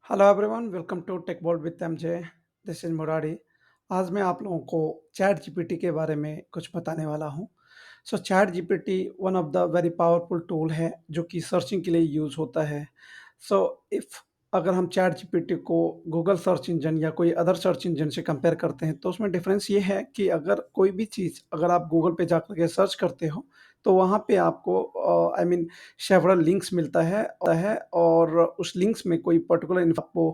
Hello everyone, welcome to tech world with MJ. This is Murari. आज मैं आप लोगों को चैट जीपीटी के बारे में कुछ बताने वाला हूँ। So ChatGPT one of the very powerful tool है जो कि सर्चिंग के लिए यूज़ होता है। सो इफ़ अगर हम चैट जीपीटी को गूगल सर्च इंजन या कोई अदर सर्च इंजन से कंपेयर करते हैं तो उसमें डिफरेंस ये है कि अगर कोई भी चीज़ अगर आप गूगल पे जा कर के सर्च करते हो तो वहाँ पे आपको आई मीन सेवरल लिंक्स मिलता है और उस लिंक्स में कोई पर्टिकुलर इन्फो आपको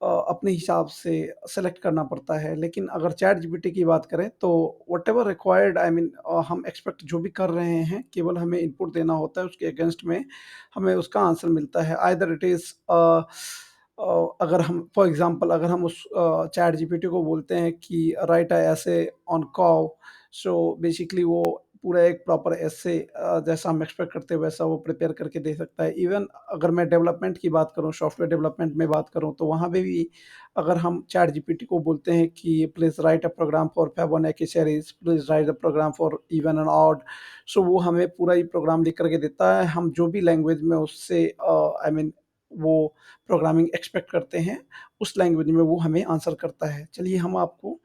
अपने हिसाब से सेलेक्ट करना पड़ता है। लेकिन अगर चैट जीपीटी की बात करें तो व्हाटएवर रिक्वायर्ड आई मीन हम एक्सपेक्ट जो भी कर रहे हैं केवल हमें इनपुट देना होता है, उसके अगेंस्ट में हमें उसका आंसर मिलता है। आइदर इट इज़ अगर हम फॉर एग्जांपल अगर हम उस चैट जीपीटी को बोलते हैं कि write a essay on cow, so basically वो पूरा एक प्रॉपर एसे जैसा हम एक्सपेक्ट करते हैं वैसा वो प्रिपेयर करके दे सकता है। इवन अगर मैं डेवलपमेंट की बात करूँ, सॉफ्टवेयर डेवलपमेंट में बात करूँ, तो वहाँ पे भी अगर हम चैट जीपीटी को बोलते हैं कि please write a program for Fibonacci series, please write a program for even and odd, so वो हमें पूरा ही प्रोग्राम लिख कर के देता है। हम जो भी लैंग्वेज में उससे आई मीन वो प्रोग्रामिंग एक्सपेक्ट करते हैं, उस लैंग्वेज में वो हमें आंसर करता है। चलिए हम आपको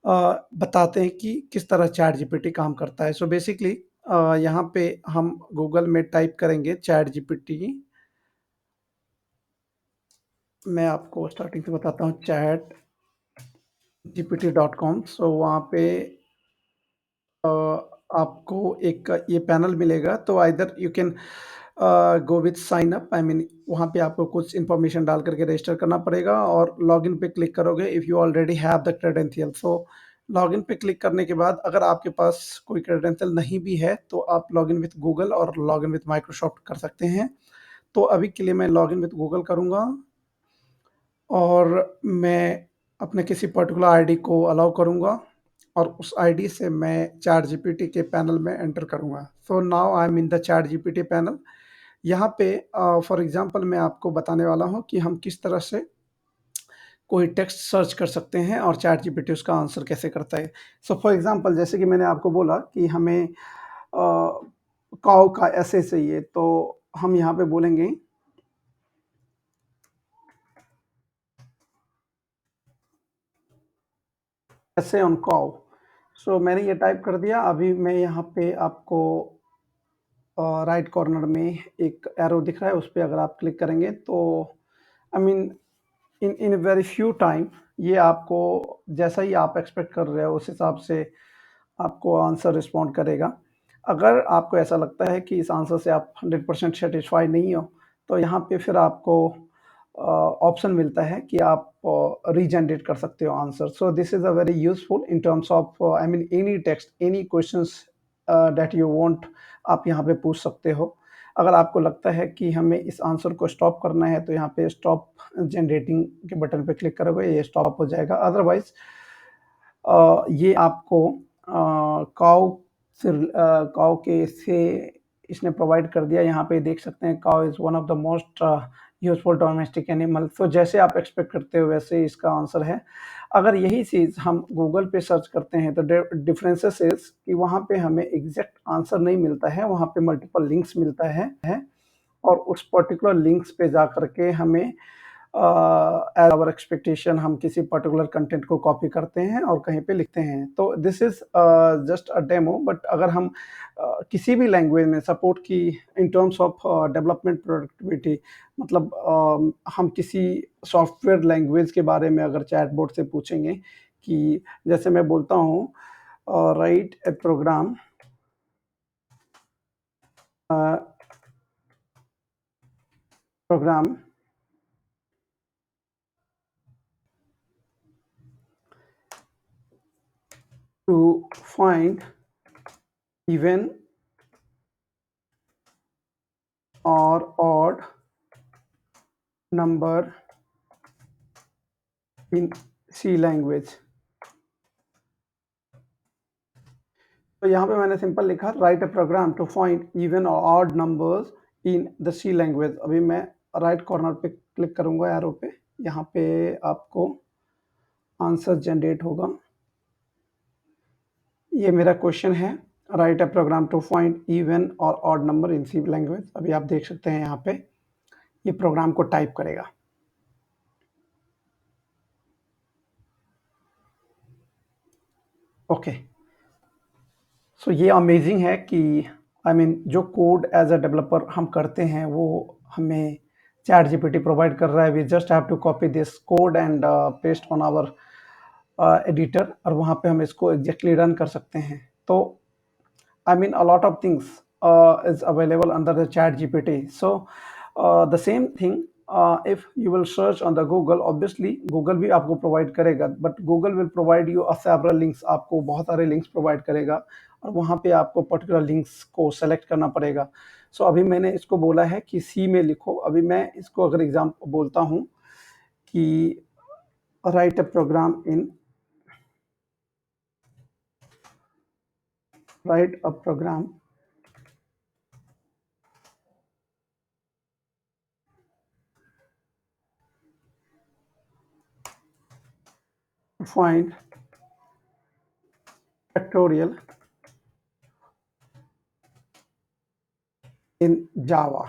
बताते हैं कि किस तरह चैट जीपीटी काम करता है। सो बेसिकली यहाँ पे हम गूगल में टाइप करेंगे चैट जीपीटी। मैं आपको स्टार्टिंग से बताता हूँ chat GPT dot com. So वहाँ पे अ, आपको एक ये पैनल मिलेगा, तो either you can go with sign up, I mean वहाँ पे आपको कुछ इन्फॉर्मेशन डाल करके रजिस्टर करना पड़ेगा और लॉगिन पे क्लिक करोगे if you already have the credential. So login पे क्लिक करने के बाद अगर आपके पास कोई क्रेडेंशियल नहीं भी है तो आप लॉगिन विथ गूगल और लॉगिन विथ माइक्रोसॉफ्ट कर सकते हैं। तो अभी के लिए मैं लॉगिन विथ गूगल करूँगा और मैं अपने किसी पर्टिकुलर आईडी को अलाउ करूँगा और उस आईडी से मैं चैट जीपीटी के पैनल में एंटर करूँगा। So now I am in the chat GPT panel. यहाँ पे फॉर एग्ज़ाम्पल मैं आपको बताने वाला हूँ कि हम किस तरह से कोई टेक्स्ट सर्च कर सकते हैं और चैट जीपीटी उसका आंसर कैसे करता है। सो फॉर एग्ज़ाम्पल जैसे कि मैंने आपको बोला कि हमें काऊ का ऐसे चाहिए, तो हम यहाँ पे बोलेंगे ऐसे ऑन काऊ। सो मैंने ये टाइप कर दिया। अभी मैं यहाँ पे आपको राइट कॉर्नर में एक एरो दिख रहा है, उस पे अगर आप क्लिक करेंगे तो I mean in very few time ये आपको जैसा ही आप एक्सपेक्ट कर रहे हो उस हिसाब से आपको आंसर रिस्पॉन्ड करेगा। अगर आपको ऐसा लगता है कि इस आंसर से आप 100% सेटिस्फाई नहीं हो तो यहाँ पे फिर आपको ऑप्शन मिलता है कि आप रीजनरेट कर सकते हो answer. So this is a very useful in terms of I mean any text, any questions that you want, आप यहाँ पे पूछ सकते हो। अगर आपको लगता है कि हमें इस आंसर को स्टॉप करना है तो यहाँ पे स्टॉप जनरेटिंग के बटन पे क्लिक करोगे, ये स्टॉप हो जाएगा। अदरवाइज ये आपको काऊ फिर काऊ के से इसने प्रोवाइड कर दिया। यहाँ पे देख सकते हैं cow is one of the most useful domestic animal. तो जैसे आप एक्सपेक्ट करते हो वैसे ही इसका आंसर है। अगर यही चीज़ हम गूगल पे सर्च करते हैं तो डिफरेंसेस इज़ कि वहाँ पे हमें एग्ज़ैक्ट आंसर नहीं मिलता है, वहाँ पे मल्टीपल लिंक्स मिलता है और उस पर्टिकुलर लिंक्स पे जा कर के हमें एज आवर एक्सपेक्टेशन हम किसी पर्टिकुलर कंटेंट को कॉपी करते हैं और कहीं पे लिखते हैं। तो this is just a demo, but अगर हम किसी भी लैंग्वेज में सपोर्ट की in terms of development productivity, मतलब हम किसी सॉफ्टवेयर लैंग्वेज के बारे में अगर चैटबॉट से पूछेंगे कि जैसे मैं बोलता हूँ write a program program to find even or odd number in C language. तो यहाँ पे मैंने सिंपल लिखा write a program to find even or odd numbers in the C language. अभी मैं राइट कॉर्नर पे क्लिक करूँगा एरो पे, यहाँ पे आपको आंसर जनरेट होगा। ये मेरा क्वेश्चन है, write a program to find even or odd number in C language. अभी आप देख सकते हैं यहाँ पे ये प्रोग्राम को टाइप करेगा। ओके। सो ये अमेजिंग है कि जो कोड एज़ अ डेवलपर हम करते हैं वो हमें चैट जीपीटी प्रोवाइड कर रहा है। We just have to copy this code and paste on our editor और वहाँ पे हम इसको एग्जैक्टली रन कर सकते हैं। तो a lot of things is available under the chat GPT. So the same thing, if you will search on the Google, obviously Google भी आपको provide करेगा, but Google will provide you a several links, आपको बहुत सारे links provide करेगा और वहाँ पे आपको particular links को select करना पड़ेगा। So अभी मैंने इसको बोला है कि C में लिखो। अभी मैं इसको अगर एग्जाम्पल बोलता हूँ कि write a program in write a program to find factorial in Java।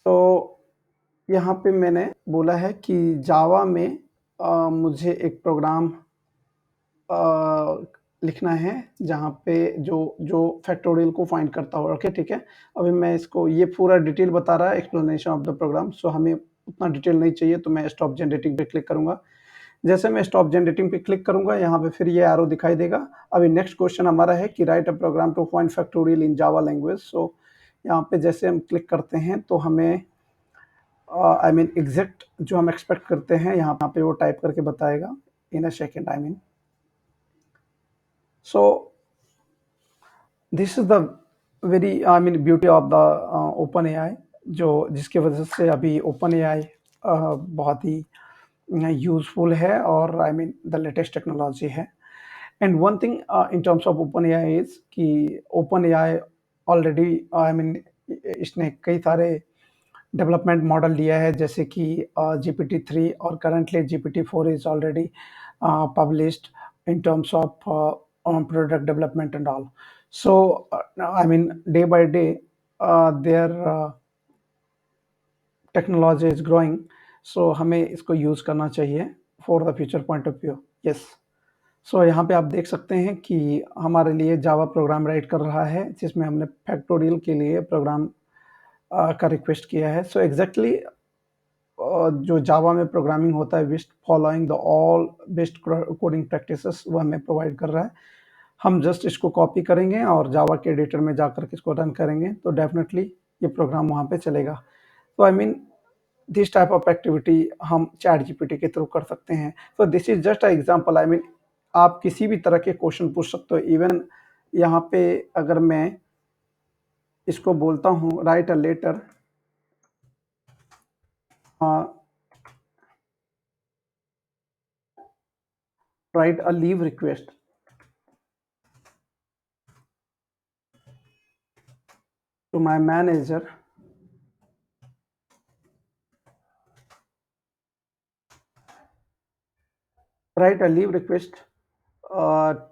तो यहाँ पे मैंने बोला है कि जावा में मुझे एक प्रोग्राम लिखना है जहाँ पे जो जो फैक्टोरियल को फाइंड करता हो। ओके, ठीक है। अभी मैं इसको ये पूरा डिटेल बता रहा है, एक्सप्लेनेशन ऑफ द प्रोग्राम। सो हमें उतना डिटेल नहीं चाहिए, तो मैं स्टॉप जनरेटिंग पे क्लिक करूँगा। जैसे मैं स्टॉप जनरेटिंग पे क्लिक करूँगा, यहाँ पे फिर ये एरो दिखाई देगा। अभी नेक्स्ट क्वेश्चन हमारा है कि write a program to find factorial in Java language. So यहाँ पे जैसे हम क्लिक करते हैं तो हमें एग्जैक्ट जो हम एक्सपेक्ट करते हैं यहाँ पे वो टाइप करके बताएगा in a second. So this is the very beauty of the OpenAI, जो जिसकी वजह से अभी ओपन एआई बहुत ही यूजफुल है और द लेटेस्ट टेक्नोलॉजी है। And one thing in terms of open AI is कि ओपन एआई ऑलरेडी इसने कई सारे डेवलपमेंट मॉडल लिया है, जैसे कि GPT-3 और currently GPT-4 is already published in terms of product development and all. So day by day their technology is growing, so हमें इसको यूज़ करना चाहिए for the future point of view. Yes. सो यहाँ पे आप देख सकते हैं कि हमारे लिए जावा प्रोग्राम राइट कर रहा है, जिसमें हमने फैक्टोरियल के लिए प्रोग्राम का रिक्वेस्ट किया है। सो एग्जैक्टली जो जावा में प्रोग्रामिंग होता है with following the all best coding practices, वो हमें प्रोवाइड कर रहा है। हम जस्ट इसको कॉपी करेंगे और जावा के एडिटर में जाकर के इसको रन करेंगे तो डेफिनेटली ये प्रोग्राम वहाँ पे चलेगा। तो दिस टाइप ऑफ एक्टिविटी हम चैट जीपीटी के थ्रू कर सकते हैं। तो this is just a example. आप किसी भी तरह के क्वेश्चन पूछ सकते हो। इवन यहाँ पे अगर मैं इसको बोलता हूँ write a letter write a leave request to my manager write a leave request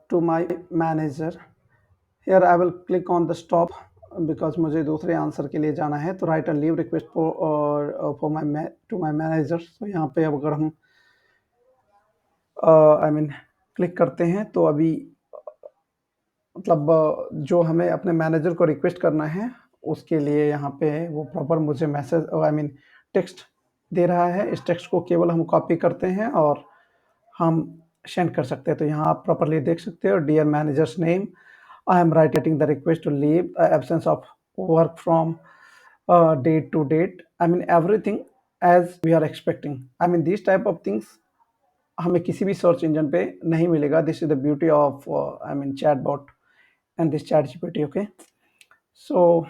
to my manager। here I will click on the stop because मुझे दूसरे आंसर के लिए जाना है। तो write a leave request for my to my manager। तो यहाँ पे अब अगर हम क्लिक करते हैं तो अभी मतलब जो हमें अपने मैनेजर को रिक्वेस्ट करना है उसके लिए यहाँ पे वो प्रॉपर मुझे मैसेज टेक्स्ट दे रहा है। इस टेक्स्ट को केवल हम कॉपी करते हैं और हम सेंड कर सकते हैं। तो यहाँ आप प्रॉपरली देख सकते हो, dear manager's name, I am writing the request to leave absence of work from date to date, everything as we are expecting. This type of things हमें किसी भी सर्च इंजन पे नहीं मिलेगा। This is the beauty of chatbot and this ChatGPT. Okay, so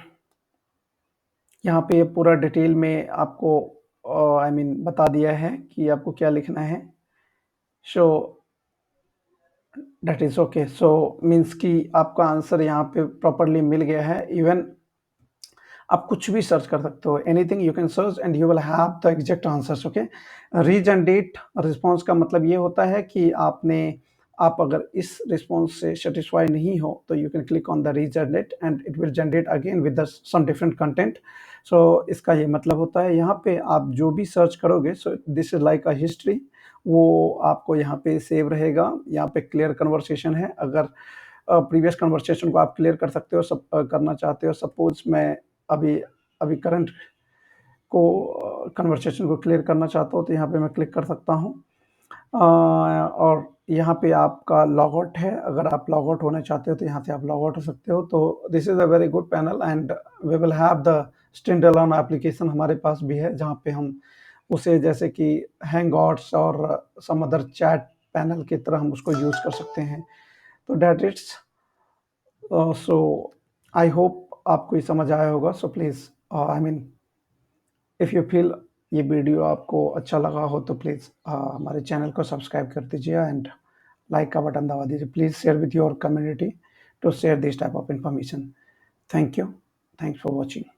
यहाँ पे पूरा detail में आपको बता दिया है कि आपको क्या लिखना है। So that is okay. So means कि आपका आंसर यहाँ पे प्रॉपरली मिल गया है। इवन आप कुछ भी सर्च कर सकते हो, anything you can search and you will have the exact answers. Okay, regenerate response का मतलब ये होता है कि आपने आप अगर इस रिस्पॉन्स से सेटिस्फाई नहीं हो तो you can click on the regenerate and it will generate again with some different content. So इसका ये मतलब होता है यहाँ पे आप जो भी सर्च करोगे, सो this is like a history, वो आपको यहाँ पे सेव रहेगा। यहाँ पे क्लियर कन्वर्सेशन है, अगर प्रीवियस कन्वर्सेशन को आप क्लियर कर सकते हो, सब करना चाहते हो। सपोज मैं अभी अभी करंट को कन्वर्सेशन को क्लियर करना चाहता हूँ तो यहाँ पे मैं क्लिक कर सकता हूँ। और यहाँ पे आपका लॉग आउट है, अगर आप लॉग आउट होना चाहते हो तो यहाँ से आप लॉग आउट हो सकते हो। तो this is a very good panel and we will have the stand alone application हमारे पास भी है, जहाँ पे हम उसे जैसे कि हैंगआउट्स और सम अदर चैट पैनल की तरह हम उसको यूज़ कर सकते हैं। तो that it's so I hope आपको ये समझ आया होगा। So please I mean if you feel ये वीडियो आपको अच्छा लगा हो तो प्लीज़ हमारे चैनल को सब्सक्राइब कर दीजिए एंड लाइक का बटन दबा दीजिए। Please share with your community to share this type of information. Thank you. Thanks for watching.